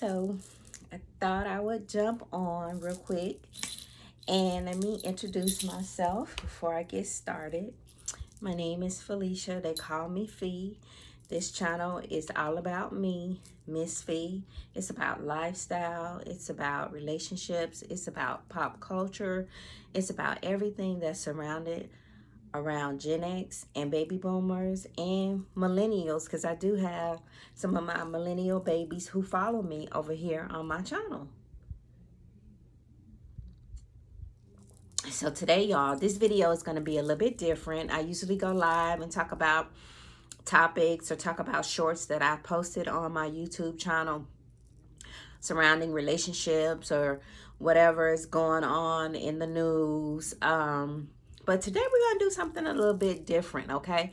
So I thought I would jump on real quick and let me introduce myself before I get started. My name is Felicia. They call me Fee. This channel is all about me, Miss Fee. It's about lifestyle. It's about relationships. It's about pop culture. It's about everything that's surrounded around Gen X and baby boomers and millennials, because I do have some of my millennial babies who follow me over here on my channel. So today, y'all, this video is going to be a little bit different. I usually go live and talk about topics or talk about shorts that I posted on my YouTube channel surrounding relationships or whatever is going on in the news. But today we're going to do something a little bit different, okay?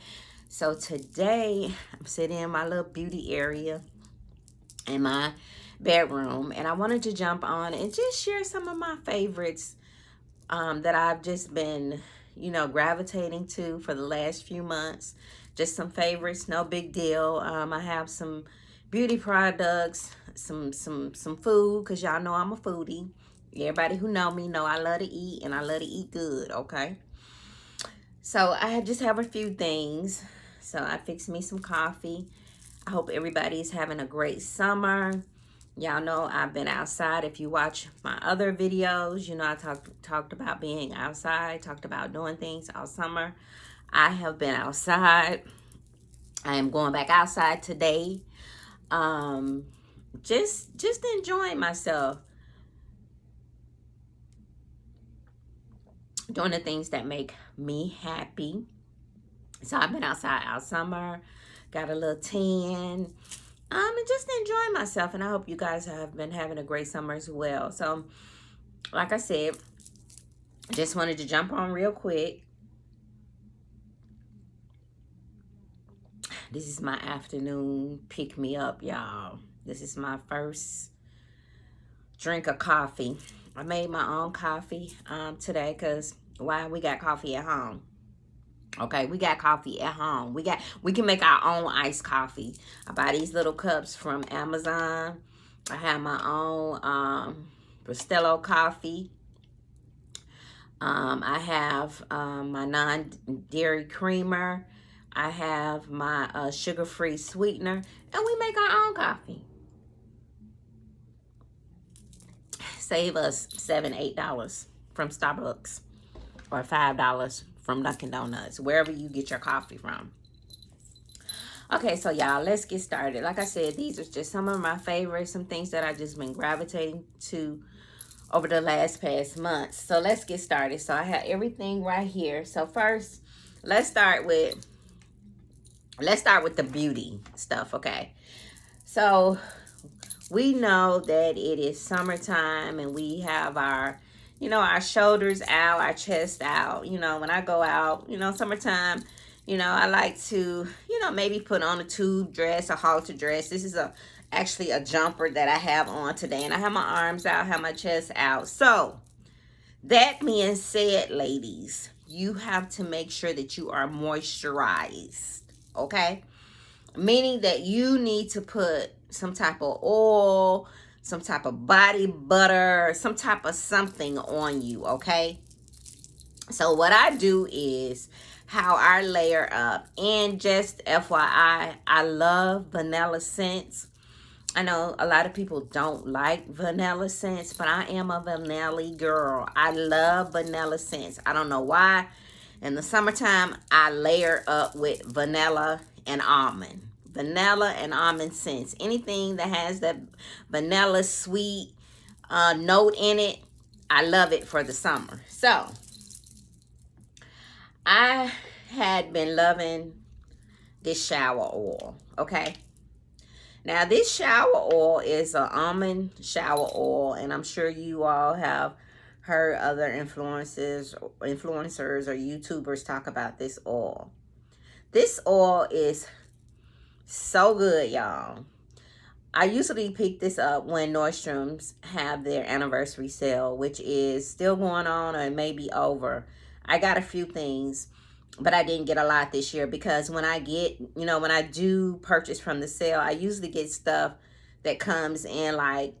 So today I'm sitting in my little beauty area in my bedroom, and I wanted to jump on and just share some of my favorites that I've just been, gravitating to for the last few months. Just some favorites, no big deal. I have some beauty products, some food, because y'all know I'm a foodie. Everybody who know me know I love to eat, and I love to eat good, okay? So I just have a few things. So I fixed me some coffee. I hope everybody's having a great summer. Y'all know I've been outside. If you watch my other videos, I talked about being outside, talked about doing things all summer. I have been outside. I am going back outside today. Just enjoying myself. Doing the things that make me happy. So I've been outside all summer. Got a little tan. And just enjoying myself, and I hope you guys have been having a great summer as well. So, like I said, just wanted to jump on real quick. This is my afternoon pick-me-up, y'all. This is my first drink of coffee. I made my own coffee today because, why? We got coffee at home. Okay, we got coffee at home. We can make our own iced coffee. I buy these little cups from Amazon. I have my own Rostello coffee. I have my non-dairy creamer. I have my sugar-free sweetener, and we make our own coffee. Save us $7, $8 from Starbucks, or $5 from Dunkin' Donuts, wherever you get your coffee from. Okay, so y'all, let's get started. Like I said, these are just some of my favorites, some things that I've just been gravitating to over the past months. So let's get started. So I have everything right here. So first, let's start with the beauty stuff, okay? So we know that it is summertime and we have our our shoulders out, our chest out. When I go out, summertime, I like to, maybe put on a tube dress, a halter dress. This is actually a jumper that I have on today, and I have my arms out, have my chest out. So that being said, ladies, you have to make sure that you are moisturized, okay? Meaning that you need to put some type of oil, some type of body butter, some type of something on you, okay? So what I do is how I layer up. And just FYI, I love vanilla scents. I know a lot of people don't like vanilla scents, but I am a vanilla girl. I love vanilla scents. I don't know why. In the summertime, I layer up with vanilla and almond. Vanilla and almond scents. Anything that has that vanilla sweet note in it, I love it for the summer. So I had been loving this shower oil, okay? Now this shower oil is an almond shower oil, and I'm sure you all have heard other influencers or YouTubers talk about this oil. This oil is so good, y'all. I usually pick this up when Nordstrom's have their anniversary sale, which is still going on or it may be over. I got a few things, but I didn't get a lot this year because when I do purchase from the sale, I usually get stuff that comes in like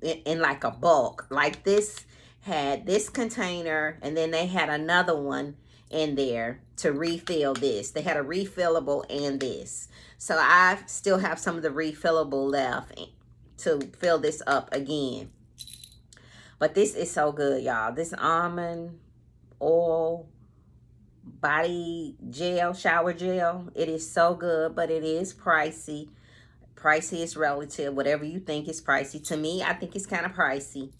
in like a bulk. Like this had this container, and then they had another one in there to refill this. They had a refillable and this. So I still have some of the refillable left to fill this up again. But this is so good, y'all. This almond oil body gel, shower gel, it is so good, but it is pricey. Pricey is relative. Whatever you think is pricey. To me, I think it's kind of pricey.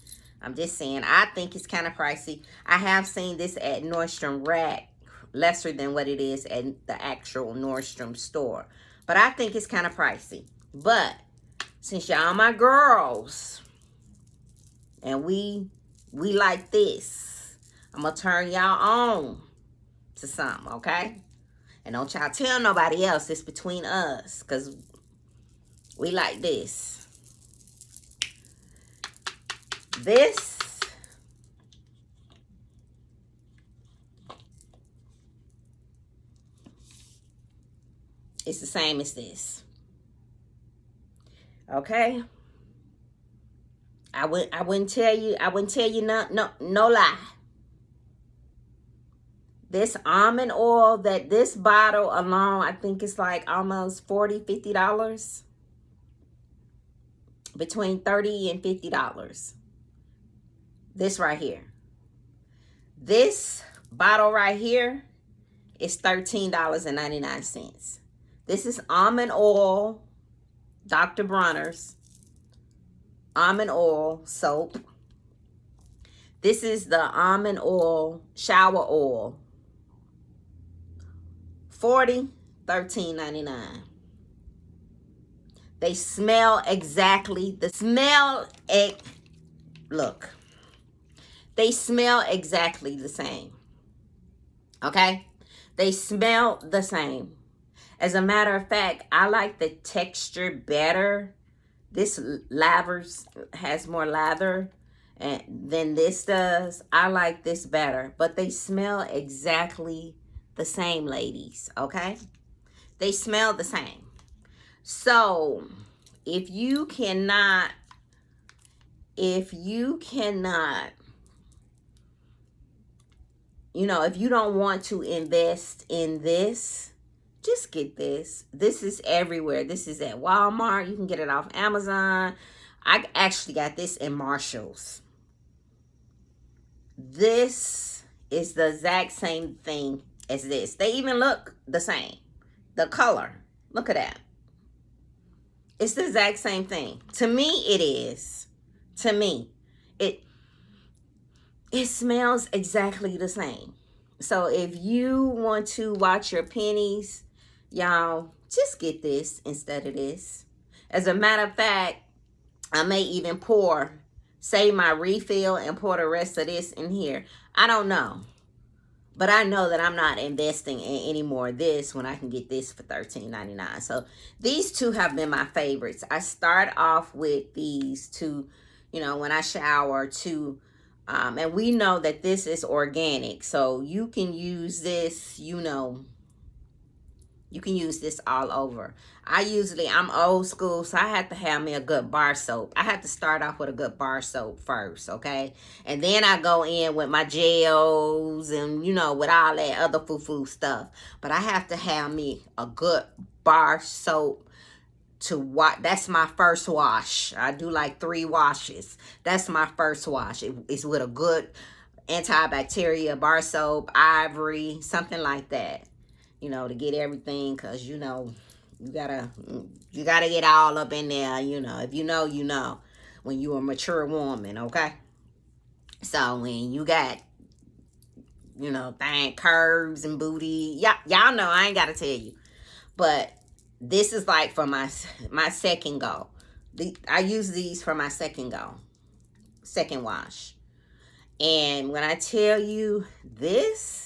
I'm just saying, I think it's kind of pricey. I have seen this at Nordstrom Rack, lesser than what it is at the actual Nordstrom store. But I think it's kind of pricey. But since y'all my girls, and we like this, I'm going to turn y'all on to something, okay? And don't y'all tell nobody else. It's between us, because we like this. This is the same as this. Okay? I wouldn't tell you no lie. This almond oil, that this bottle alone, I think it's like almost $40, $50. Between $30 and $50. This right here. This bottle right here is $13.99. This is almond oil, Dr. Bronner's almond oil soap. This is the almond oil shower oil. $13.99. They smell exactly the look. They smell exactly the same. Okay? They smell the same. As a matter of fact, I like the texture better. This lather has more lather than this does. I like this better, but they smell exactly the same, ladies. Okay? They smell the same. So, if you cannot, if you don't want to invest in this, just get this. This is everywhere. This is at Walmart. You can get it off Amazon. I actually got this in Marshall's. This is the exact same thing as this. They even look the same. The color. Look at that. It's the exact same thing. To me, it is. To me, it smells exactly the same. So if you want to watch your pennies, y'all, just get this instead of this. As a matter of fact, I may even save my refill and pour the rest of this in here. I don't know. But I know that I'm not investing in any more of this when I can get this for $13.99. So these two have been my favorites. I start off with these two, when I shower too. And we know that this is organic. So you can use this, you can use this all over. I'm old school, so I have to have me a good bar soap. I have to start off with a good bar soap first, okay? And then I go in with my gels and, with all that other foo-foo stuff. But I have to have me a good bar soap to wash. That's my first wash. I do like 3 washes. That's my first wash. It's with a good antibacterial bar soap, ivory, something like that. To get everything, because you gotta get all up in there. If you know when you're a mature woman, okay? So when you got curves and booty, y'all know I ain't gotta tell you. But this is like for my second go. I use these for my second wash. And when I tell you this,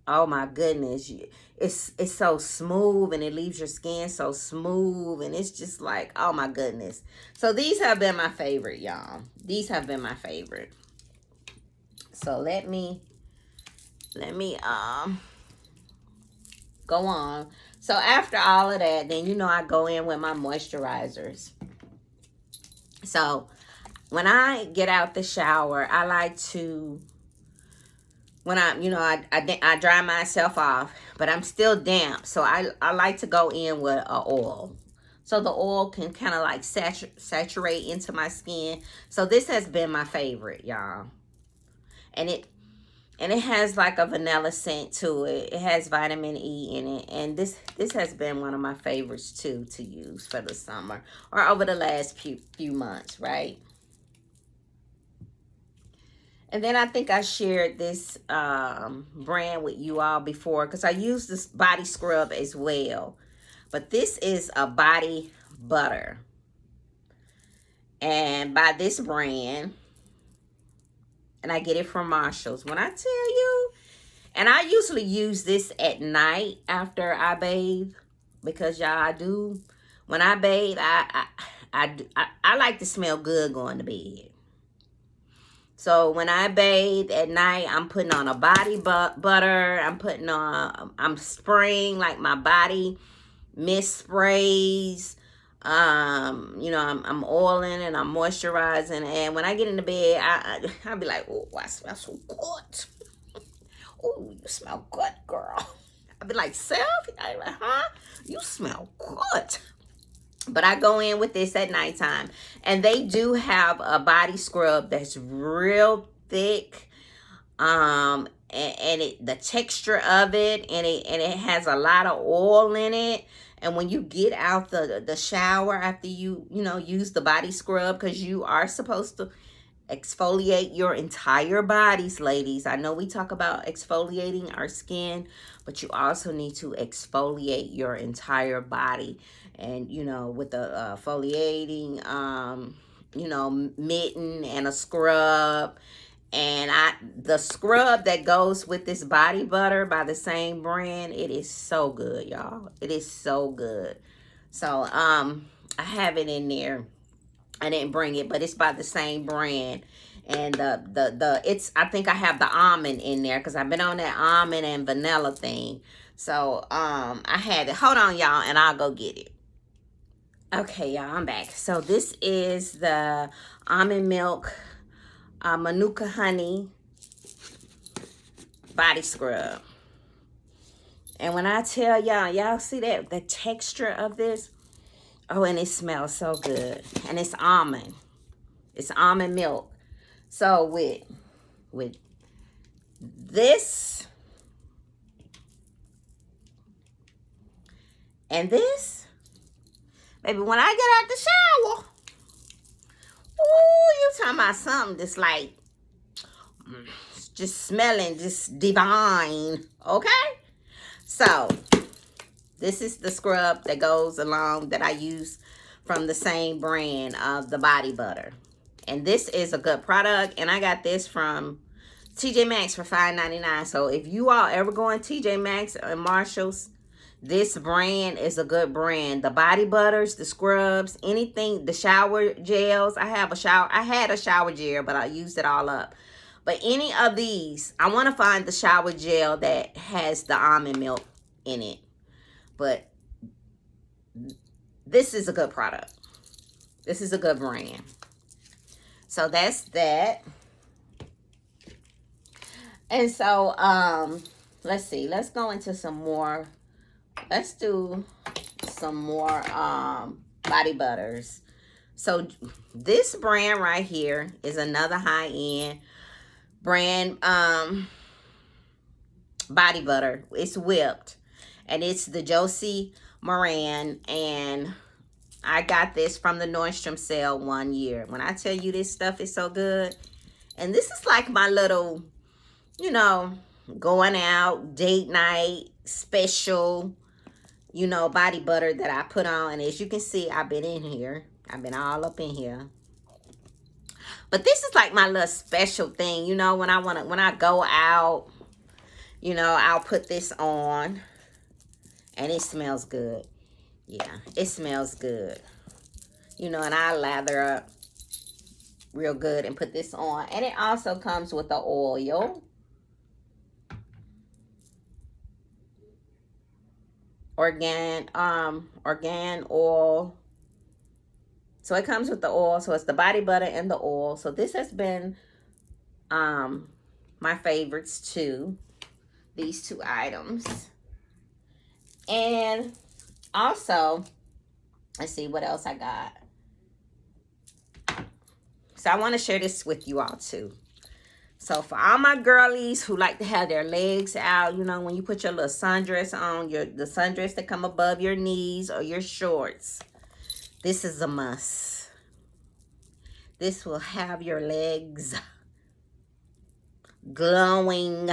oh my goodness, it's so smooth, and it leaves your skin so smooth, and it's just like, oh my goodness. So these have been my favorite, y'all. These have been my favorite. So let me go on. So after all of that, then you know I go in with my moisturizers. So when I get out the shower, I like to, when I dry myself off, but I'm still damp. So I like to go in with a oil. So the oil can kind of like saturate into my skin. So this has been my favorite, y'all. And it has like a vanilla scent to it. It has vitamin E in it. And this has been one of my favorites too to use for the summer or over the last few months, right? And then I think I shared this brand with you all before because I use this body scrub as well. But this is a body butter. And by this brand, and I get it from Marshall's. When I tell you, and I usually use this at night after I bathe because y'all, I do, when I bathe, I like to smell good going to bed. So when I bathe at night, I'm putting on a body butter. I'm spraying like my body mist sprays. I'm oiling and I'm moisturizing. And when I get into bed, I'll be like, oh, I smell so good. Oh, you smell good, girl. I'll be like, Self? I'm like, huh? You smell good. But I go in with this at nighttime. And they do have a body scrub that's real thick. And the texture of it, and it has a lot of oil in it. And when you get out the shower after you use the body scrub, because you are supposed to exfoliate your entire bodies, ladies. I know we talk about exfoliating our skin, but you also need to exfoliate your entire body. And with the exfoliating mitten and a scrub. And the scrub that goes with this body butter by the same brand, it is so good, y'all. It is so good. So I have it in there. I didn't bring it, but it's by the same brand. And I think I have the almond in there because I've been on that almond and vanilla thing. So I had it. Hold on, y'all, and I'll go get it. Okay, y'all, I'm back. So this is the almond milk Manuka honey body scrub. And when I tell y'all see that the texture of this? Oh, and it smells so good. And it's almond. It's almond milk. So with this and this, baby, when I get out the shower, ooh, you talking about something that's like just smelling just divine. Okay? So this is the scrub that goes along that I use from the same brand of the body butter. And this is a good product. And I got this from TJ Maxx for $5.99. So if you all ever go in TJ Maxx and Marshall's, this brand is a good brand. The body butters, the scrubs, anything, the shower gels. I had a shower gel, but I used it all up. But any of these, I want to find the shower gel that has the almond milk in it. But this is a good product. This is a good brand. So that's that. And so, let's see. Let's go into some more. Let's do some more body butters. So this brand right here is another high-end brand body butter. It's whipped. And it's the Josie Moran. And I got this from the Nordstrom sale one year. When I tell you this stuff is so good. And this is like my little, going out, date night, special, body butter that I put on. And as you can see, I've been in here. I've been all up in here. But this is like my little special thing, when I go out, I'll put this on. And it smells good. Yeah, it smells good. And I lather up real good and put this on. And it also comes with the oil. organ oil. So it comes with the oil. So it's the body butter and the oil. So this has been my favorites too. These two items. And also, let's see what else I got. So I want to share this with you all too. So for all my girlies who like to have their legs out, you know, when you put your little sundress on, the sundress that come above your knees or your shorts, this is a must. This will have your legs glowing.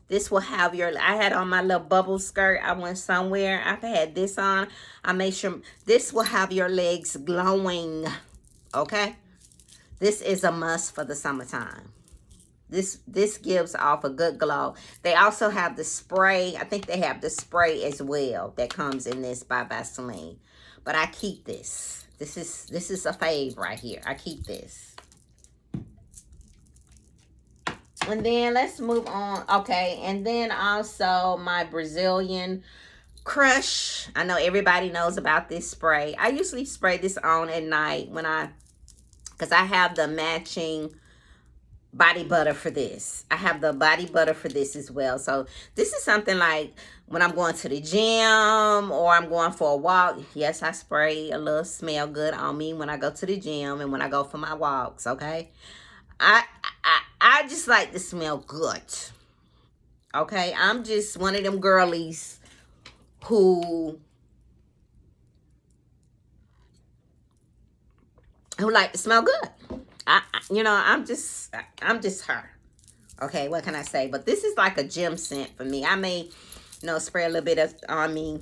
This will have your, I had on my little bubble skirt. I went somewhere. I had this on. I made sure this will have your legs glowing. Okay? This is a must for the summertime. This gives off a good glow. They also have the spray. I think they have the spray as well that comes in this by Vaseline. But I keep this. This is a fave right here. I keep this. And then let's move on. Okay, and then also my Brazilian Crush. I know everybody knows about this spray. I usually spray this on at night when because I have the matching body butter for this. I have the body butter for this as well. So this is something like when I'm going to the gym or I'm going for a walk. Yes, I spray a little smell good on me when I go to the gym and when I go for my walks, okay? I just like to smell good. Okay? I'm just one of them girlies who like to smell good. You know, I'm just her. Okay, what can I say? But this is like a gym scent for me. I may, you know, spray a little bit of on me.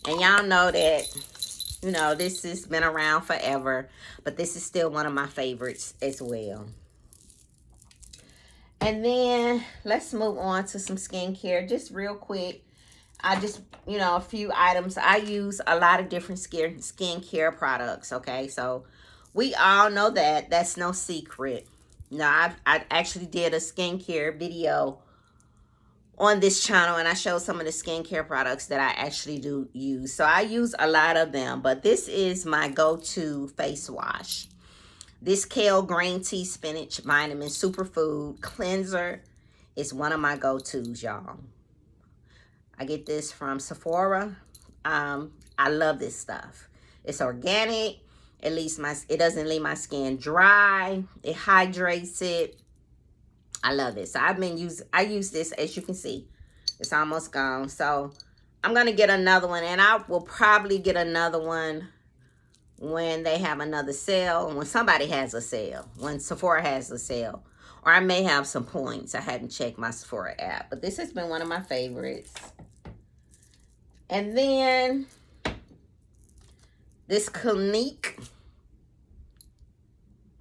And y'all know that, you know, this has been around forever. But this is still one of my favorites as well. And then let's move on to some skincare. Just real quick. I just, you know, a few items. I use a lot of different skincare products, okay? So we all know that. That's no secret. Now, I actually did a skincare video on this channel, and I showed some of the skincare products that I actually do use. So I use a lot of them, but this is my go-to face wash. This Kale Green Tea Spinach Vitamin Superfood Cleanser is one of my go-tos, y'all. I get this from Sephora. I love this stuff. It's organic. It doesn't leave my skin dry. It hydrates it. I love it. So I use this, as you can see. It's almost gone. So I'm going to get another one. And I will probably get another one when they have another sale. When somebody has a sale. When Sephora has a sale. Or I may have some points. I hadn't checked my Sephora app. But this has been one of my favorites. And then this Clinique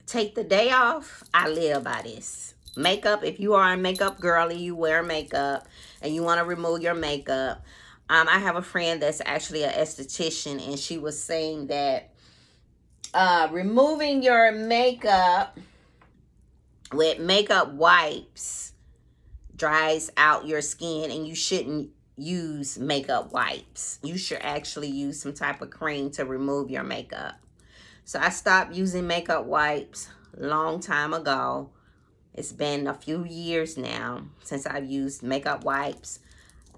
Take the Day Off. I live by this. Makeup, if you are a makeup girly, you wear makeup and you want to remove your makeup. I have a friend that's actually an esthetician, and she was saying that removing your makeup with makeup wipes dries out your skin, and you shouldn't use makeup wipes. You should actually use some type of cream to remove your makeup. So I stopped using makeup wipes a long time ago. It's been a few years now since I've used makeup wipes.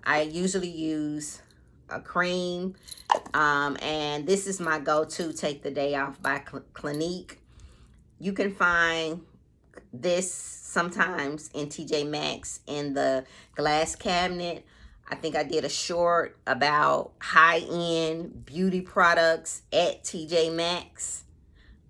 I usually use a cream, and this is my go-to Take the Day Off by Clinique. You can find this sometimes in TJ Maxx in the glass cabinet. I think I did a short about high-end beauty products at TJ Maxx.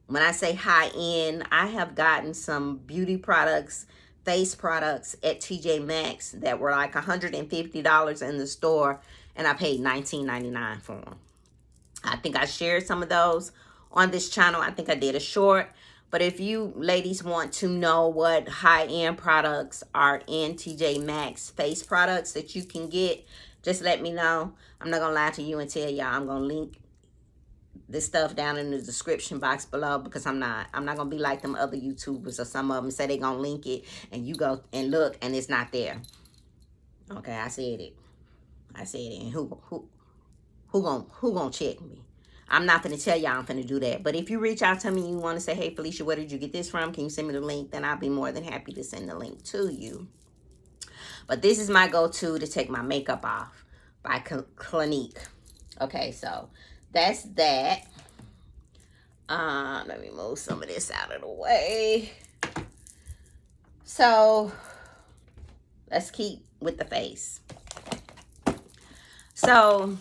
When I say high-end, I have gotten some beauty products, face products at TJ Maxx that were like $150 in the store, and I paid $19.99 for them. I think I shared some of those on this channel. I think I did a short. But if you ladies want to know what high-end products are in TJ Maxx face products that you can get, just let me know. I'm not going to lie to you and tell y'all. I'm going to link this stuff down in the description box below, because I'm not going to be like them other YouTubers, or some of them say they're going to link it and you go and look and it's not there. Okay, I said it. I said, and who gonna check me? I'm not gonna tell y'all I'm gonna do that. But if you reach out to me and you want to say, hey Felicia, where did you get this from? Can you send me the link? Then I'll be more than happy to send the link to you. But this is my go-to to take my makeup off by Clinique. Okay, so that's that. Let me move some of this out of the way. So let's keep with the face. So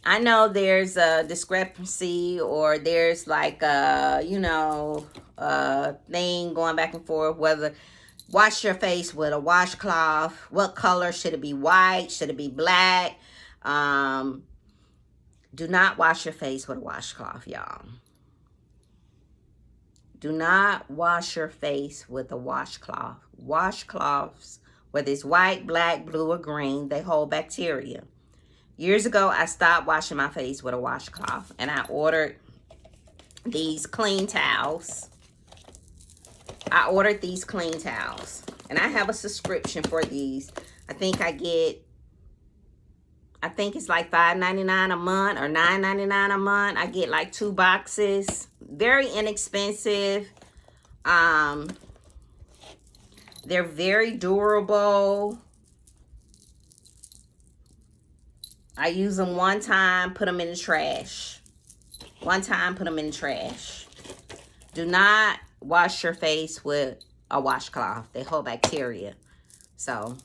I know there's a discrepancy, or there's like a, you know, a thing going back and forth whether wash your face with a washcloth. What color should it be? White? Should it be black? Do not wash your face with a washcloth, y'all. Do not wash your face with a washcloth. Washcloths, whether it's white, black, blue, or green, they hold bacteria. Years ago, I stopped washing my face with a washcloth, and I ordered these clean towels. I ordered these clean towels, and I have a subscription for these. I think it's like $5.99 a month or $9.99 a month. I get like 2 boxes. Very inexpensive. They're very durable. I use them one time, put them in the trash. One time, put them in the trash. Do not wash your face with a washcloth. They hold bacteria. So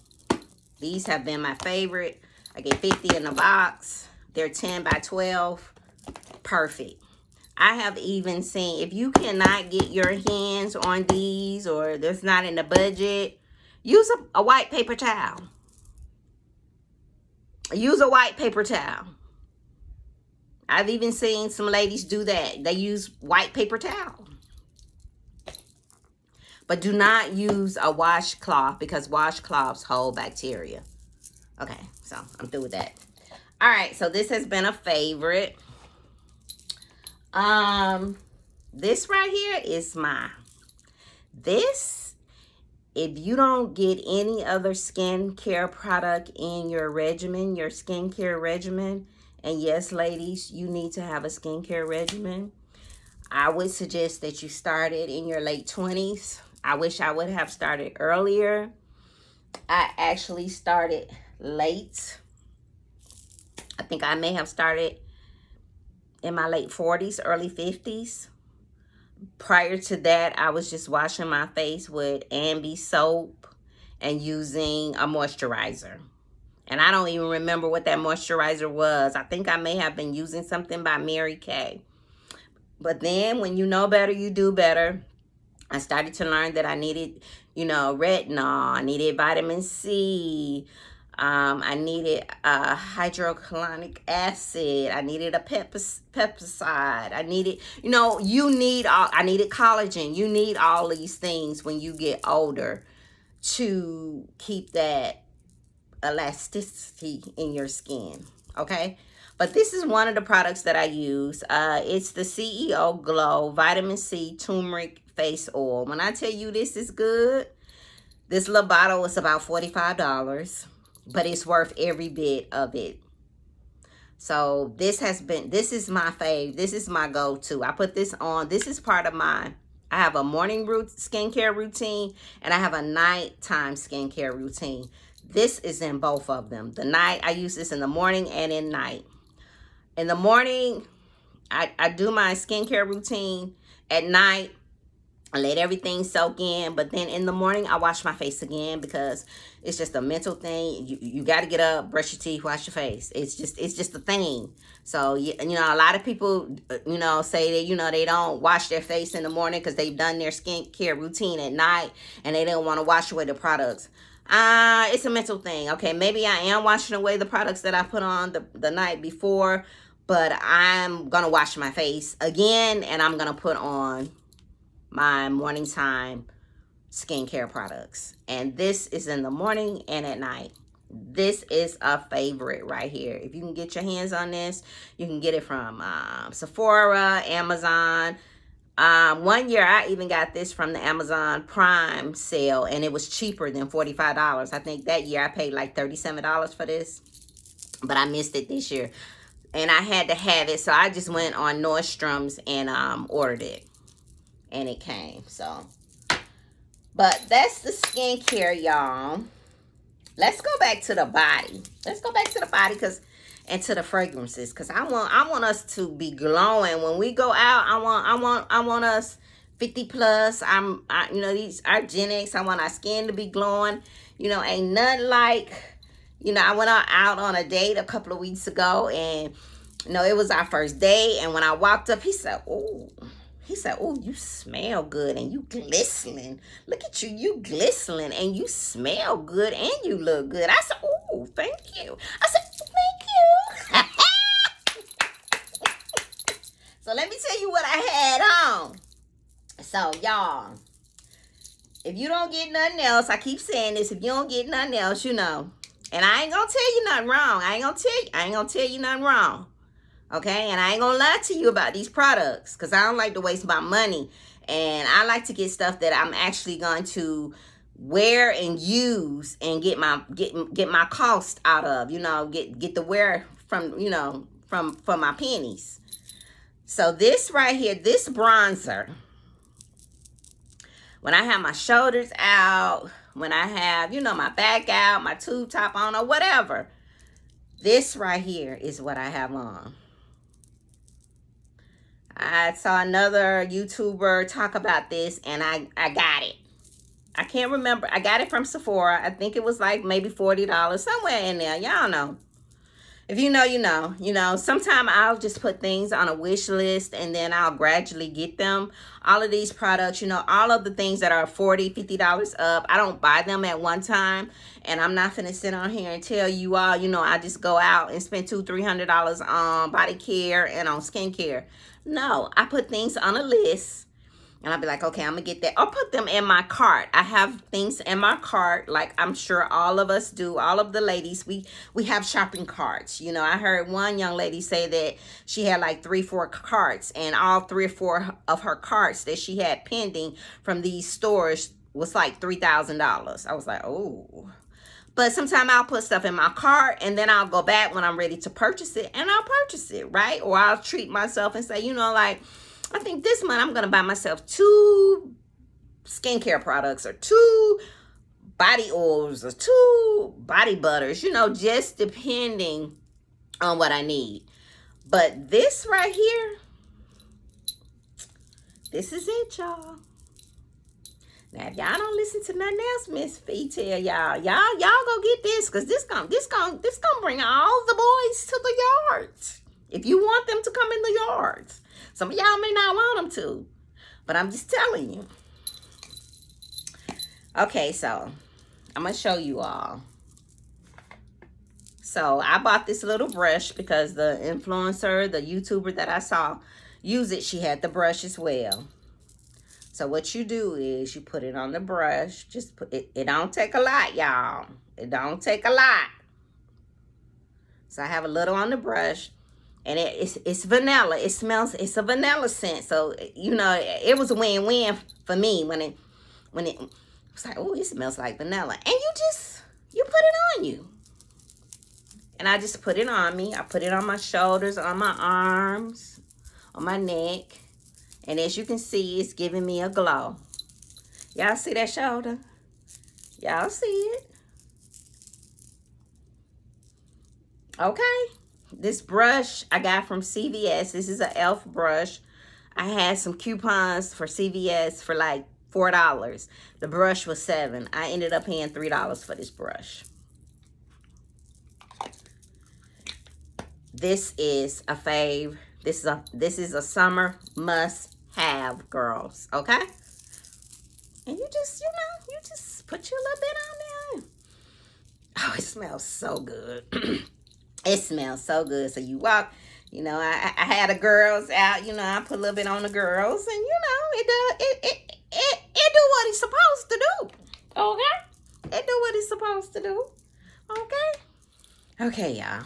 these have been my favorite. I get 50 in the box. They're 10 by 12. Perfect. I have even seen, if you cannot get your hands on these, or there's not in the budget, use a white paper towel. Use a white paper towel. I've even seen some ladies do that. They use white paper towel. But do not use a washcloth, because washcloths hold bacteria. Okay, so I'm through with that. All right, so this has been a favorite. This right here is this, if you don't get any other skincare product in your regimen, your skincare regimen, and yes, ladies, you need to have a skincare regimen, I would suggest that you start it in your late 20s. I wish I would have started earlier. I actually started late. I think I may have started in my late 40s, early 50s. Prior to that, I was just washing my face with Ambi soap and using a moisturizer. And I don't even remember what that moisturizer was. I think I may have been using something by Mary Kay. But then when you know better, you do better. I started to learn that I needed, you know, retinol. I needed vitamin C. I needed hydrochloric acid. I needed a pesticide. I needed, you know, I needed collagen. You need all these things when you get older to keep that elasticity in your skin, okay? But this is one of the products that I use. It's the CEO Glow Vitamin C Turmeric Face Oil. When I tell you this is good, this little bottle is about $45, but it's worth every bit of it. So this is my fave. This is my go-to. I put this on. This is part of I have a morning skincare routine, and I have a nighttime skincare routine. This is in both of them. I use this in the morning and in night. In the morning, I do my skincare routine. At night, I let everything soak in. But then in the morning, I wash my face again, because it's just a mental thing. You got to get up, brush your teeth, wash your face. It's just a thing. So, you know, a lot of people, you know, say that, you know, they don't wash their face in the morning because they've done their skincare routine at night and they don't want to wash away the products. It's a mental thing. Okay, maybe I am washing away the products that I put on the night before, but I'm going to wash my face again, and I'm going to put on my morning time skincare products. And this is in the morning and at night. This is a favorite right here. If you can get your hands on this, you can get it from Sephora, Amazon. One year I even got this from the Amazon Prime sale, and it was cheaper than $45. I think that year I paid like $37 for this, but I missed it this year, and I had to have it, so I just went on Nordstrom's and ordered it, and it came. So, but that's the skincare, y'all. Let's go back to the body. Let's go back to the body, and to the fragrances, because I want us to be glowing when we go out. I want us 50 plus. You know, these our Genx. I want our skin to be glowing. You know, ain't nothing like, you know, I went out on a date a couple of weeks ago, and you know, it was our first date, and when I walked up, he said, "Oh." He said, "Oh, you smell good and you glistening. Look at you, you glistening and you smell good and you look good." I said, "Oh, thank you." I said, "Thank you." So let me tell you what I had on. So y'all, if you don't get nothing else, I keep saying this, if you don't get nothing else, you know, and I ain't gonna tell you nothing wrong. I ain't gonna tell you nothing wrong. Okay, and I ain't gonna lie to you about these products, because I don't like to waste my money, and I like to get stuff that I'm actually going to wear and use and get my cost out of, you know, get the wear from, you know, for my pennies. So this right here, this bronzer, when I have my shoulders out, when I have, you know, my back out, my tube top on, or whatever, this right here is what I have on. I saw another YouTuber talk about this, and I got it. I can't remember. I got it from Sephora. I think it was like maybe $40, somewhere in there. Y'all know. If you know, you know. You know, sometimes I'll just put things on a wish list, and then I'll gradually get them. All of these products, you know, all of the things that are $40, $50 up, I don't buy them at one time. And I'm not finna sit on here and tell you all, you know, I just go out and spend $200, $300 on body care and on skincare. No, I put things on a list, and I'll be like, okay, I'm gonna get that. I'll put them in my cart. I have things in my cart, like I'm sure all of us do. All of the ladies, we have shopping carts. You know, I heard one young lady say that she had like 3-4 carts, and all 3 or 4 of her carts that she had pending from these stores was like $3,000. I was like, oh. But sometimes I'll put stuff in my cart, and then I'll go back when I'm ready to purchase it, and I'll purchase it, right? Or I'll treat myself and say, you know, like, I think this month I'm going to buy myself 2 skincare products, or 2 body oils, or 2 body butters, you know, just depending on what I need. But this right here, this is it, y'all. Now, if y'all don't listen to nothing else Miss Fee tell y'all go get this, because this gonna bring all the boys to the yards. If you want them to come in the yards. Some of y'all may not want them to, but I'm just telling you. Okay, so I'm gonna show you all. So I bought this little brush because the influencer, the YouTuber that I saw use it, she had the brush as well. So what you do is you put it on the brush. Just put it. It don't take a lot, y'all. It don't take a lot. So I have a little on the brush, and it's vanilla. It smells. It's a vanilla scent. So you know, it was a win-win for me when it was like, oh, it smells like vanilla, and you put it on you. And I just put it on me. I put it on my shoulders, on my arms, on my neck. And as you can see, it's giving me a glow. Y'all see that shoulder? Y'all see it? Okay. This brush I got from CVS. This is an e.l.f. brush. I had some coupons for CVS for like $4. The brush was $7. I ended up paying $3 for this brush. This is a fave. This is a summer must-have, girls. Okay? And you just put you a little bit on there. Oh, it smells so good. It smells so good. So you walk, you know, I had the girls out, you know, I put a little bit on the girls, and you know, it do what it's supposed to do. Okay? It do what it's supposed to do. Okay? Okay, y'all.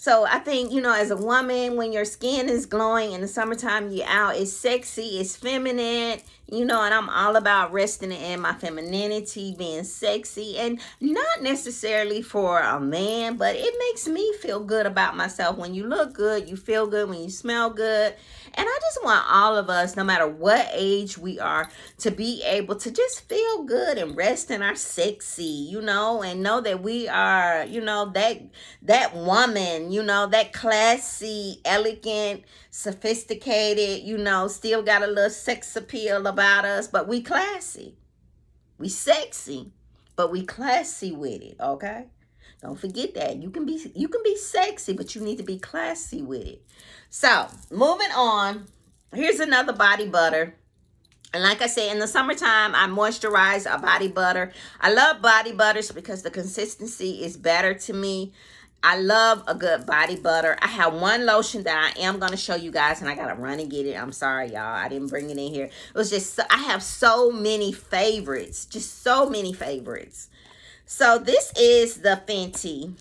So I think, you know, as a woman, when your skin is glowing in the summertime, you out, it's sexy, it's feminine, you know, and I'm all about resting in my femininity, being sexy, and not necessarily for a man, but it makes me feel good about myself. When you look good, you feel good, when you smell good. And I just want all of us, no matter what age we are, to be able to just feel good and rest in our sexy, you know, and know that we are, you know, that woman, you know, that classy, elegant, sophisticated, you know, still got a little sex appeal about us, but we classy. We sexy, but we classy with it, okay? Don't forget that. You can be sexy, but you need to be classy with it. So, moving on. Here's another body butter. And like I said, in the summertime, I moisturize a body butter. I love body butters because the consistency is better to me. I love a good body butter. I have one lotion that I am going to show you guys, and I got to run and get it. I'm sorry, y'all. I didn't bring it in here. It was just, I have so many favorites. Just so many favorites. So this is the Fenty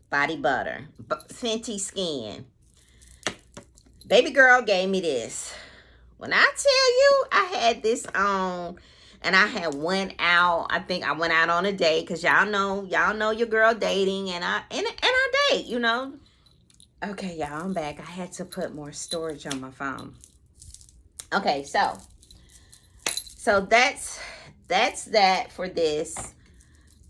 body butter. Fenty Skin. Baby girl gave me this. When I tell you I had this on and I had went out, I think I went out on a date, because y'all know your girl dating, and I date, you know. Okay, y'all, I'm back. I had to put more storage on my phone. Okay, so that's that for this.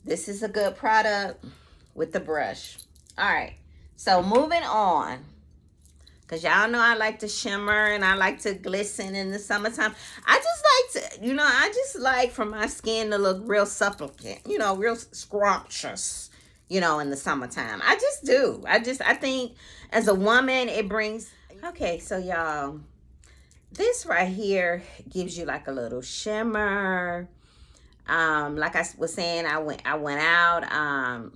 This is a good product with the brush. All right, so moving on. Because y'all know I like to shimmer and I like to glisten in the summertime. I just like to, you know, I just like for my skin to look real supplicant, you know, real scrumptious, you know, in the summertime. I just do. I think as a woman, it brings, okay, so y'all, this right here gives you like a little shimmer. Like I was saying, I went out,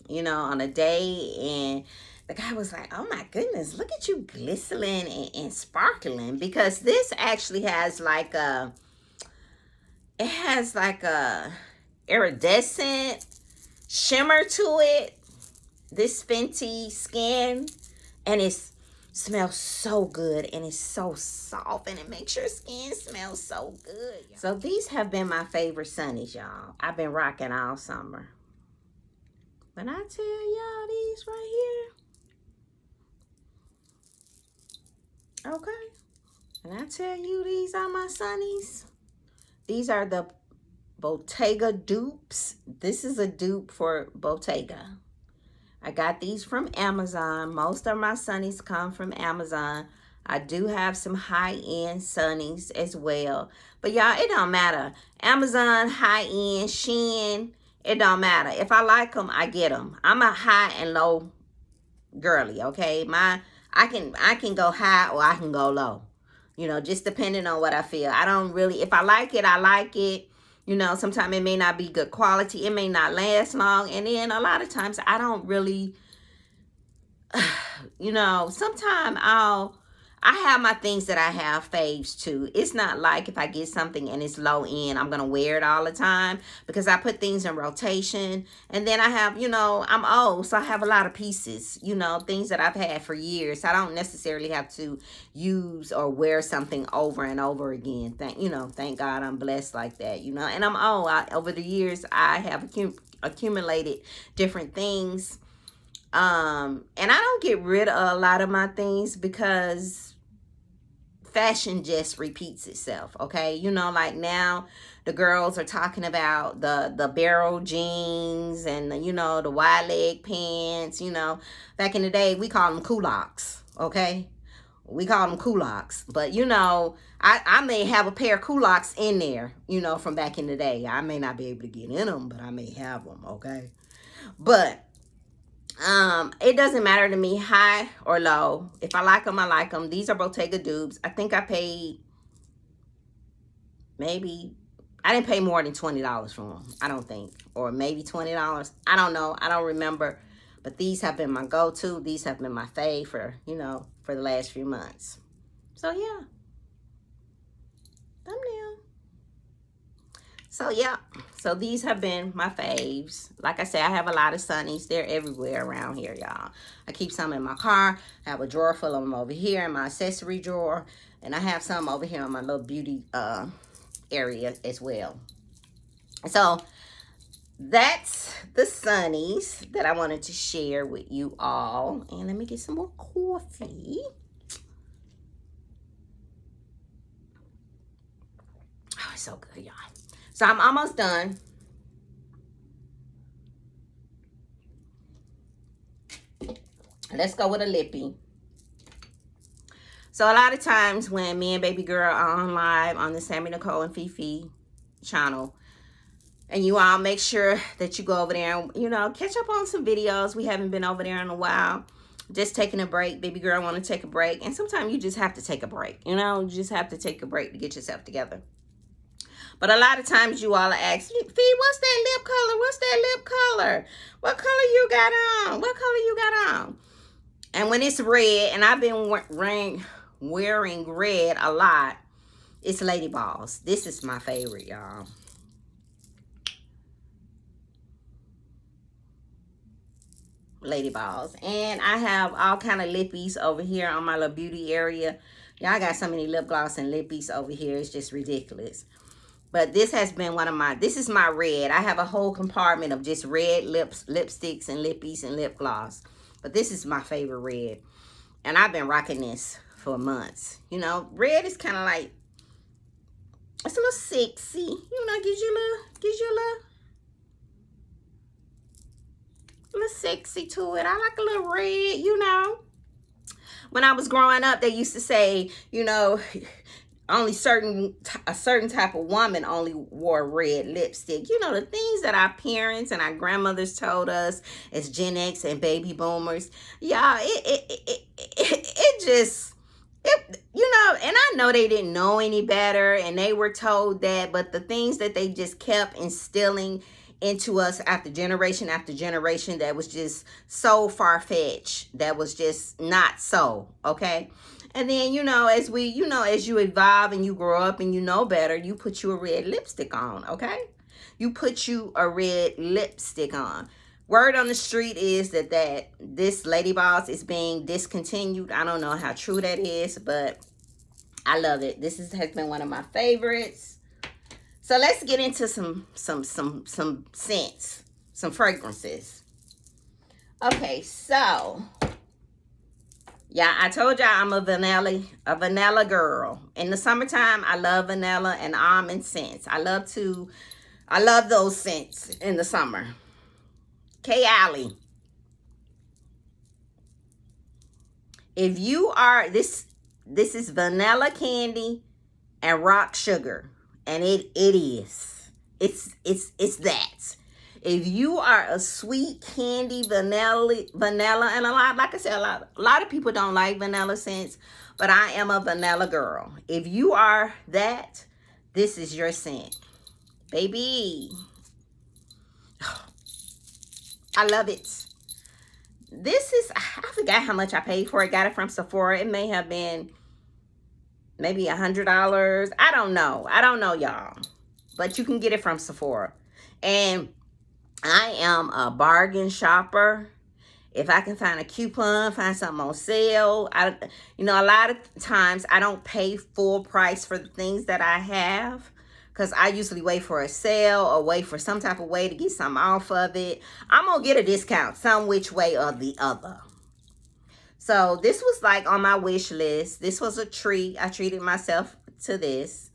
you know, on a date, and the guy was like, oh my goodness, look at you glistening and sparkling, because this actually has like a, it has like a iridescent shimmer to it, this Fenty Skin, and it smells so good, and it's so soft, and it makes your skin smell so good. So these have been my favorite sunnies, y'all. I've been rocking all summer. When I tell y'all these right here, okay, and I tell you these are my sunnies. These are the Bottega dupes. This is a dupe for Bottega. I got these from Amazon. Most of my sunnies come from Amazon. I do have some high-end sunnies as well. But y'all, it don't matter. Amazon, high-end, Shein, it don't matter. If I like them, I get them. I'm a high and low girly, okay? I can go high or I can go low. You know, just depending on what I feel. I don't really, if I like it, I like it. You know, sometimes it may not be good quality. It may not last long. And then a lot of times I don't really, you know, sometimes I have my things that I have faves too. It's not like if I get something and it's low end, I'm going to wear it all the time, because I put things in rotation. And then I have, you know, I'm old, so I have a lot of pieces, you know, things that I've had for years. I don't necessarily have to use or wear something over and over again. Thank God I'm blessed like that, you know. And I'm old. Over the years, I have accumulated different things. And I don't get rid of a lot of my things because fashion just repeats itself, okay? You know, like now the girls are talking about the barrel jeans and the, you know, the wide leg pants. You know, back in the day we call them culottes, okay? We call them culottes, but you know, I may have a pair of culottes in there, you know, from back in the day. I may not be able to get in them, but I may have them, okay? But it doesn't matter to me, high or low. If I like them, I like them. These are Bottega dupes. I think I paid maybe, I didn't pay more than $20 for them, I don't think. Or maybe $20. I don't know. I don't remember. But these have been my go-to. These have been my fave for, you know, for the last few months. So, yeah. Thumbnail. So yeah, so these have been my faves. Like I said, I have a lot of sunnies. They're everywhere around here, y'all. I keep some in my car. I have a drawer full of them over here in my accessory drawer. And I have some over here in my little beauty area as well. So that's the sunnies that I wanted to share with you all. And let me get some more coffee. Oh, it's so good, y'all. So I'm almost done. Let's go with a lippy. So a lot of times when me and baby girl are on live on the Sammy Nicole and Fifi channel, and you all make sure that you go over there and, you know, catch up on some videos. We haven't been over there in a while. Just taking a break. Baby girl want to take a break. And sometimes you just have to take a break. You know, you just have to take a break to get yourself together. But a lot of times you all ask, Fee, what's that lip color? What's that lip color? What color you got on? What color you got on? And when it's red, and I've been wearing red a lot, it's Lady Balls. This is my favorite, y'all. Lady Balls. And I have all kind of lippies over here on my little beauty area. Y'all got so many lip gloss and lippies over here. It's just ridiculous. But this has been one of my, this is my red. I have a whole compartment of just red lipsticks and lippies and lip gloss. But this is my favorite red. And I've been rocking this for months. You know, red is kind of like, it's a little sexy. You know, gives you a little sexy to it. I like a little red, you know. When I was growing up, they used to say, you know, only a certain type of woman only wore red lipstick. You know, the things that our parents and our grandmothers told us as Gen X and baby boomers. Y'all, it just, you know, and I know they didn't know any better and they were told that, but the things that they just kept instilling into us after generation, that was just so far-fetched, that was just not so, okay? And then, you know, as you evolve and you grow up and you know better, you put you a red lipstick on, okay? You put you a red lipstick on. Word on the street is that this Lady Balls is being discontinued. I don't know how true that is, but I love it. This has been one of my favorites. So let's get into some scents, some fragrances. Okay, so yeah, I told y'all I'm a vanilla girl. In the summertime, I love vanilla and almond scents. I love those scents in the summer. K-Alley. If you are, this is vanilla candy and rock sugar. And it is. It's that. If you are a sweet candy vanilla, and like I said, a lot of people don't like vanilla scents, but I am a vanilla girl. If you are that, this is your scent. Baby. I love it. This is, I forgot how much I paid for it. Got it from Sephora. It may have been maybe $100. I don't know, y'all. But you can get it from Sephora. And I am a bargain shopper. If I can find a coupon, find something on sale. You know, a lot of times I don't pay full price for the things that I have, because I usually wait for a sale or wait for some type of way to get something off of it. I'm going to get a discount some which way or the other. So this was like on my wish list. This was a treat. I treated myself to this.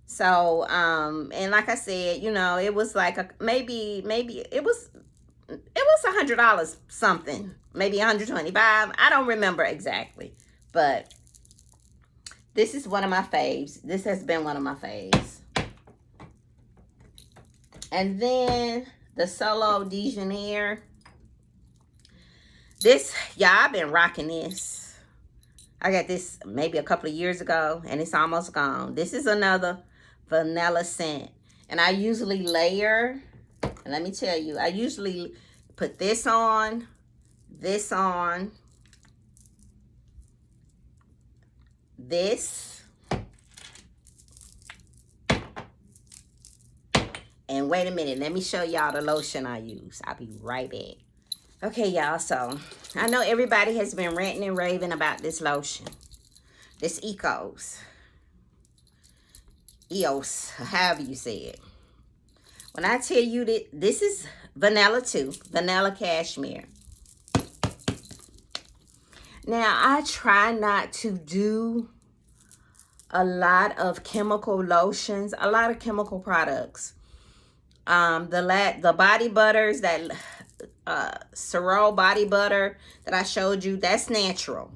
So, and like I said, you know, it was like maybe it was $100 something, maybe $125. I don't remember exactly, but this is one of my faves. This has been one of my faves. And then the Solo de Janeiro. This, y'all, I've been rocking this. I got this maybe a couple of years ago, and it's almost gone. This is another vanilla scent. And I usually layer, and let me tell you, I usually put this on, this, wait a minute. Let me show y'all the lotion I use. I'll be right back. Okay, y'all. So, I know everybody has been ranting and raving about this lotion. This EOS, however you say it. When I tell you that this is vanilla too. Vanilla cashmere. Now, I try not to do a lot of chemical lotions, a lot of chemical products. The body butters, that Sorrel body butter that I showed you, that's natural.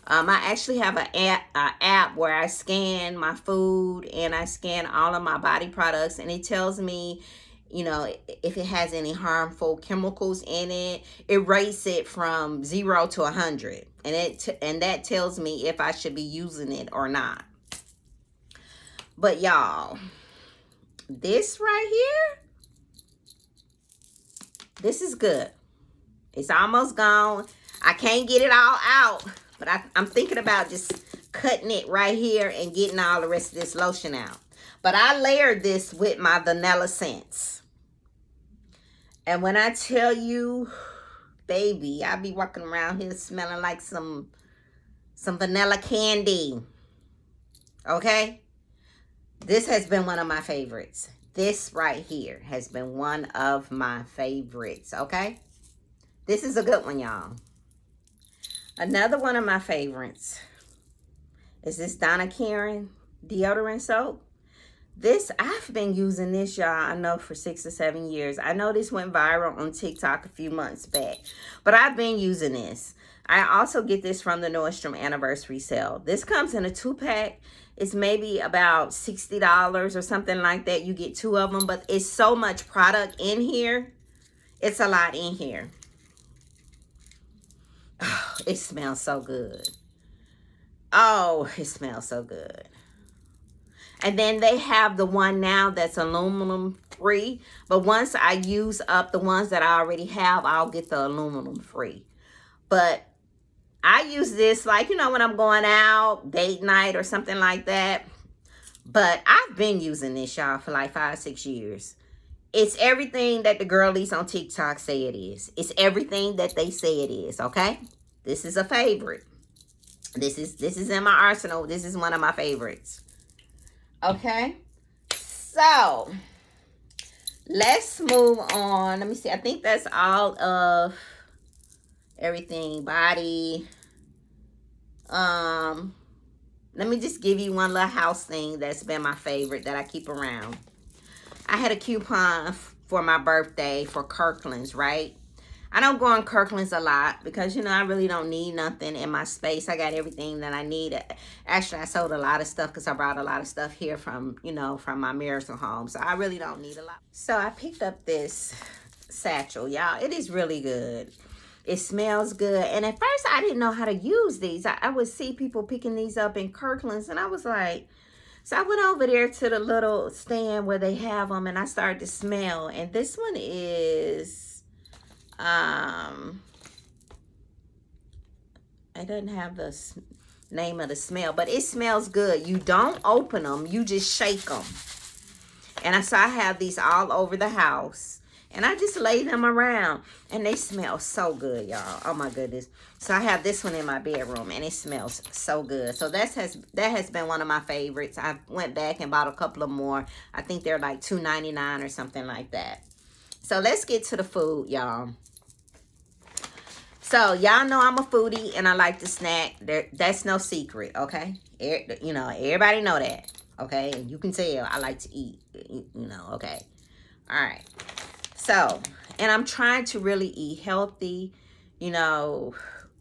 I actually have an app where I scan my food and I scan all of my body products, and it tells me, you know, if it has any harmful chemicals in it. It rates it from 0 to 100, and that tells me if I should be using it or not. But y'all, this right here, this is good. It's almost gone. I can't get it all out, but I'm thinking about just cutting it right here and getting all the rest of this lotion out. But I layered this with my vanilla scents. And when I tell you, baby, I be walking around here smelling like some vanilla candy. Okay? This has been one of my favorites. This right here has been one of my favorites. Okay? This is a good one, y'all. Another one of my favorites is this Donna Karan deodorant soap. I've been using this, y'all, I know, for 6 or 7 years. I know this went viral on TikTok a few months back, but I've been using this. I also get this from the Nordstrom anniversary sale. This comes in a 2-pack. It's maybe about $60 or something like that. You get 2 of them, but it's so much product in here. It's a lot in here. Oh, it smells so good. Oh, it smells so good. And then they have the one now that's aluminum free. But once I use up the ones that I already have, I'll get the aluminum free. But I use this, like, you know, when I'm going out, date night or something like that. But I've been using this, y'all, for like 5, 6 years. It's everything that the girlies on TikTok say it is. It's everything that they say it is, okay? This is a favorite. This is in my arsenal. This is one of my favorites. Okay? So, let's move on. Let me see. I think that's all of everything. Body. Let me just give you one little house thing that's been my favorite that I keep around. I had a coupon for my birthday for Kirkland's, right? I don't go on Kirkland's a lot because, you know, I really don't need nothing in my space. I got everything that I need. Actually, I sold a lot of stuff because I brought a lot of stuff here from, you know, from my marital home. So I really don't need a lot. So I picked up this satchel, y'all. It is really good. It smells good. And at first, I didn't know how to use these. I would see people picking these up in Kirkland's, and I was like... So I went over there to the little stand where they have them, and I started to smell. And this one is... it doesn't have the name of the smell, but it smells good. You don't open them, you just shake them. And so I have these all over the house, and I just lay them around, and they smell so good, y'all. Oh my goodness. So I have this one in my bedroom, and it smells so good. So that has been one of my favorites. I went back and bought a couple of more. I think they're like $2.99 or something like that. So let's get to the food, y'all. So y'all know I'm a foodie and I like to snack. That's no secret, okay? You know, everybody know that, okay? And you can tell I like to eat, you know, okay? All right. So, and I'm trying to really eat healthy. You know,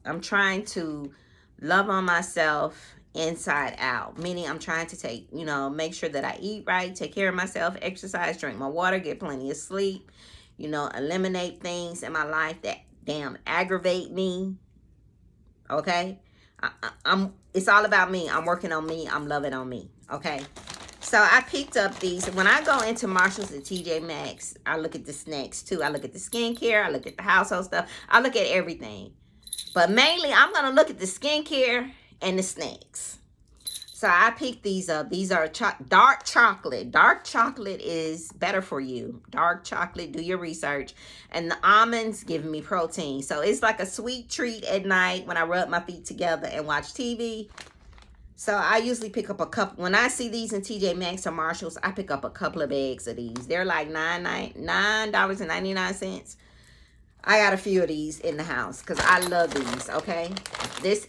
I'm trying to love on myself inside out. Meaning I'm trying to take, you know, make sure that I eat right, take care of myself, exercise, drink my water, get plenty of sleep. You know, eliminate things in my life that damn aggravate me. Okay? It's all about me. I'm working on me. I'm loving on me. Okay? So I picked up these. When I go into Marshalls and TJ Maxx, I look at the snacks too. I look at the skincare. I look at the household stuff. I look at everything. But mainly, I'm going to look at the skincare and the snacks. So I picked these up. These are dark chocolate. Dark chocolate is better for you. Dark chocolate, do your research. And the almonds giving me protein. So it's like a sweet treat at night when I rub my feet together and watch TV. So I usually pick up a couple. When I see these in TJ Maxx or Marshalls, I pick up a couple of bags of these. They're like $9.99. I got a few of these in the house because I love these, okay? These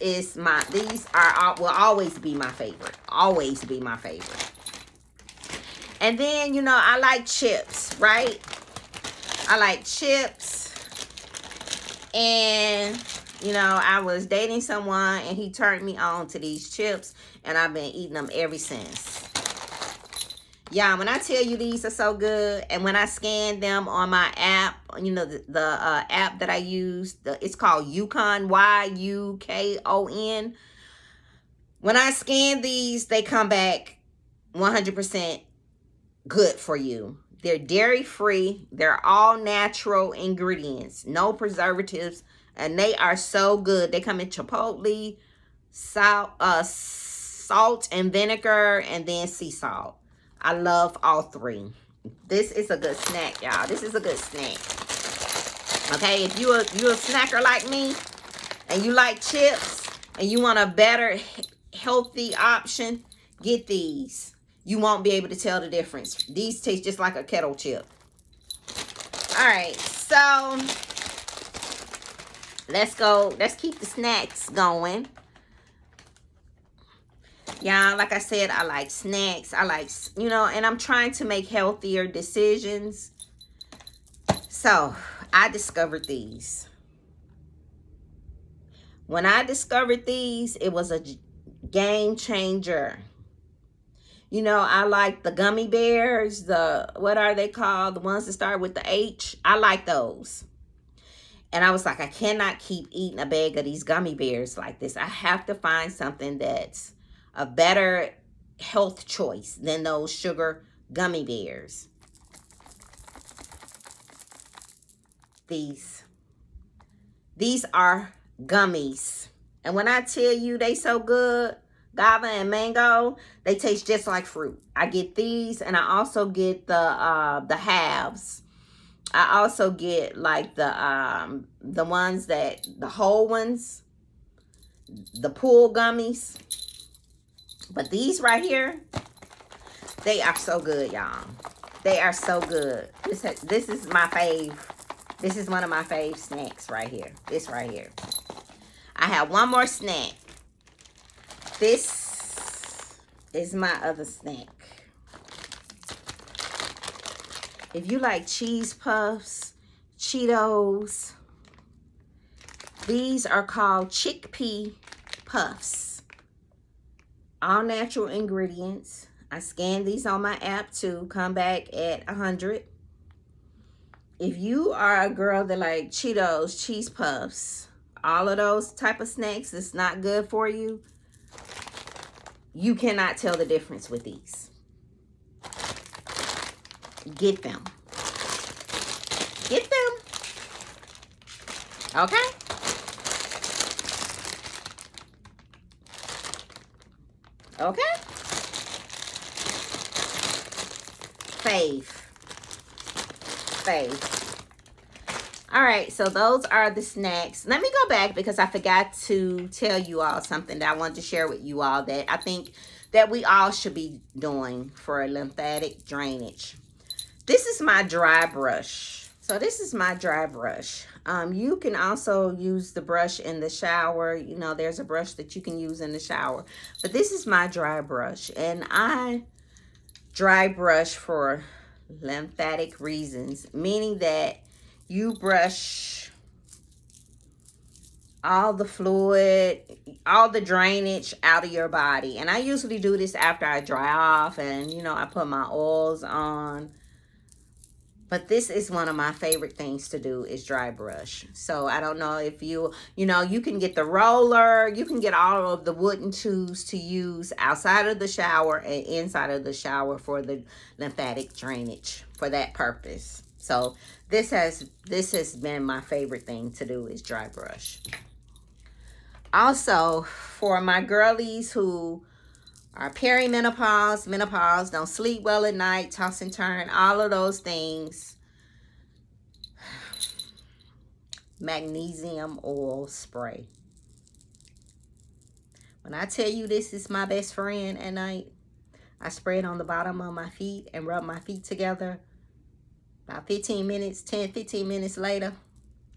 will always be my favorite. Always be my favorite. And then, you know, I like chips, right? I like chips. And, you know, I was dating someone and he turned me on to these chips. And I've been eating them ever since. Yeah, when I tell you these are so good, and when I scan them on my app, you know, the app that I use, it's called Yukon, Yukon. When I scan these, they come back 100% good for you. They're dairy-free. They're all natural ingredients, no preservatives, and they are so good. They come in chipotle, salt and vinegar, and then sea salt. I love all three. This is a good snack, y'all. This is a good snack. Okay, if you're a snacker like me and you like chips and you want a better healthy option, get these. You won't be able to tell the difference. These taste just like a kettle chip. All right, so let's go. Let's keep the snacks going. Yeah, like I said, I like snacks. I like, you know, and I'm trying to make healthier decisions. So, I discovered these. When I discovered these, it was a game changer. You know, I like the gummy bears, what are they called? The ones that start with the H. I like those. And I was like, I cannot keep eating a bag of these gummy bears like this. I have to find something that's a better health choice than those sugar gummy bears. These are gummies. And when I tell you they so good, guava and mango, they taste just like fruit. I get these, and I also get the halves. I also get like the ones that, the whole ones, the pool gummies. But these right here, they are so good, y'all. They are so good. This is my fave. This is one of my fave snacks right here. This right here. I have one more snack. This is my other snack. If you like cheese puffs, Cheetos, these are called chickpea puffs. All natural ingredients. I scanned these on my app too. Come back at 100. If you are a girl that like Cheetos, cheese puffs, all of those type of snacks that's not good for you, you cannot tell the difference with these. Get them. Get them. Okay? Okay? Faith. All right, so those are the snacks. Let me go back because I forgot to tell you all something that I wanted to share with you all that I think that we all should be doing for a lymphatic drainage. This is my dry brush. So this is my dry brush. You can also use the brush in the shower. You know, there's a brush that you can use in the shower. But this is my dry brush. And I dry brush for lymphatic reasons. Meaning that you brush all the fluid, all the drainage out of your body. And I usually do this after I dry off. And, you know, I put my oils on. But this is one of my favorite things to do is dry brush. So I don't know if you know, you can get the roller. You can get all of the wooden tubes to use outside of the shower and inside of the shower for the lymphatic drainage for that purpose. So this has been my favorite thing to do is dry brush. Also, for my girlies who are perimenopause, menopause, don't sleep well at night, toss and turn, all of those things. Magnesium oil spray. When I tell you this is my best friend at night, I spray it on the bottom of my feet and rub my feet together. About 15 minutes, 10, 15 minutes later,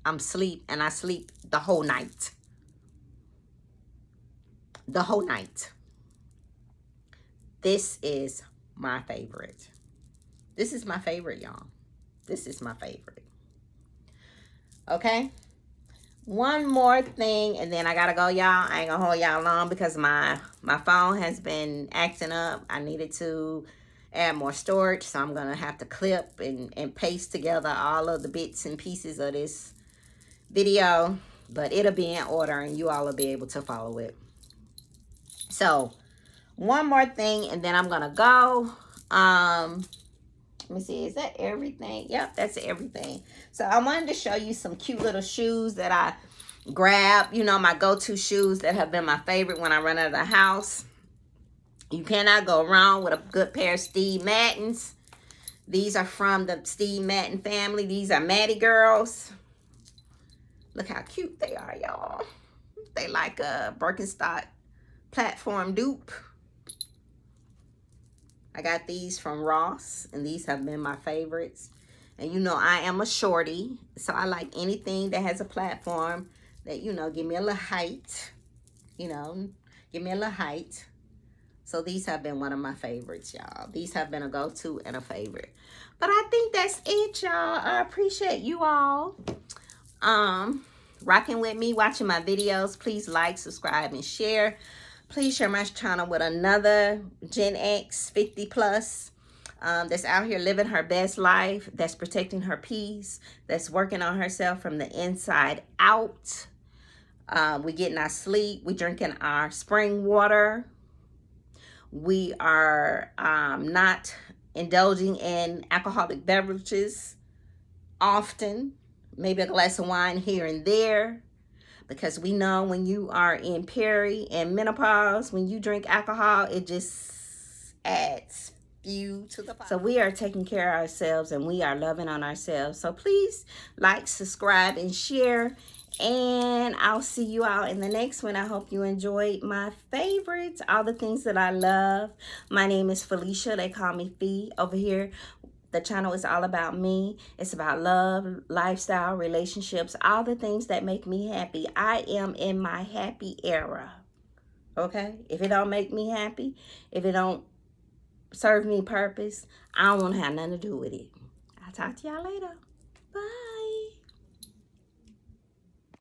I'm asleep, and I sleep the whole night. The whole night. This is my favorite. This is my favorite, y'all. This is my favorite. Okay? One more thing, and then I gotta go, y'all. I ain't gonna hold y'all long because my phone has been acting up. I needed to add more storage, so I'm gonna have to clip and paste together all of the bits and pieces of this video, but it'll be in order and you all will be able to follow it. So one more thing, and then I'm gonna go. Let me see, is that everything? Yep, that's everything. So I wanted to show you some cute little shoes that I grabbed, you know, my go-to shoes that have been my favorite when I run out of the house. You cannot go wrong with a good pair of Steve Maddens. These are from the Steve Madden family. These are Maddie girls. Look how cute they are, y'all. They like a Birkenstock platform dupe. I got these from Ross, and these have been my favorites. And you know, I am a shorty, so I like anything that has a platform that, you know, give me a little height. You know, give me a little height. So these have been one of my favorites, y'all. These have been a go-to and a favorite. But I think that's it, y'all. I appreciate you all rocking with me, watching my videos. Please like, subscribe, and share. Please share my channel with another Gen X 50 plus that's out here living her best life, that's protecting her peace, that's working on herself from the inside out. We getting our sleep. We drinking our spring water. We are not indulging in alcoholic beverages often. Maybe a glass of wine here and there. Because we know when you are in peri and menopause, when you drink alcohol, it just adds fuel to the pot. So we are taking care of ourselves and we are loving on ourselves. So please like, subscribe, and share. And I'll see you all in the next one. I hope you enjoyed my favorites, all the things that I love. My name is Felicia. They call me Fee over here. The channel is all about me. It's about love, lifestyle, relationships, all the things that make me happy. I am in my happy era. Okay? If it don't make me happy, if it don't serve me purpose, I don't want to have nothing to do with it. I'll talk to y'all later. Bye.